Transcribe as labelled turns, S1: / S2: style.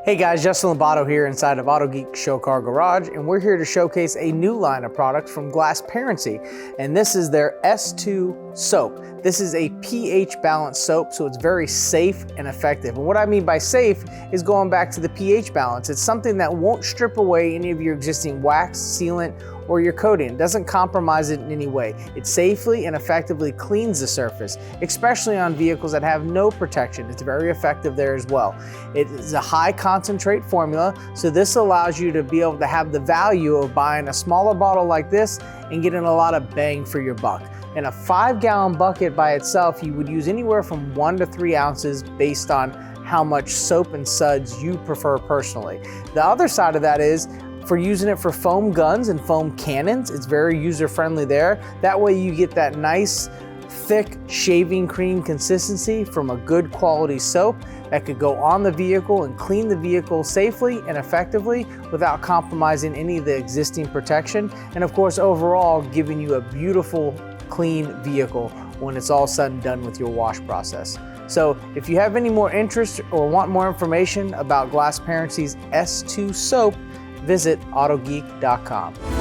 S1: Hey guys, Justin Labato here inside of Autogeek Show Car Garage, and we're here to showcase a new line of products from GlassParency, and this is their S2 Soap. This is a pH balanced soap, so it's very safe and effective. And what I mean by safe is going back to the pH balance. It's something that won't strip away any of your existing wax, sealant, or your coating. It doesn't compromise it in any way. It safely and effectively cleans the surface, especially on vehicles that have no protection. It's very effective there as well. It is a high concentrate formula, so this allows you to be able to have the value of buying a smaller bottle like this and getting a lot of bang for your buck. In a 5-gallon bucket by itself, you would use anywhere from 1 to 3 ounces based on how much soap and suds you prefer personally. The other side of that is, for using it for foam guns and foam cannons, it's very user-friendly there. That way you get that nice, thick shaving cream consistency from a good quality soap that could go on the vehicle and clean the vehicle safely and effectively without compromising any of the existing protection. And of course, overall, giving you a beautiful, clean vehicle when it's all said and done with your wash process. So if you have any more interest or want more information about GlassParency's S2 Soap, visit autogeek.com.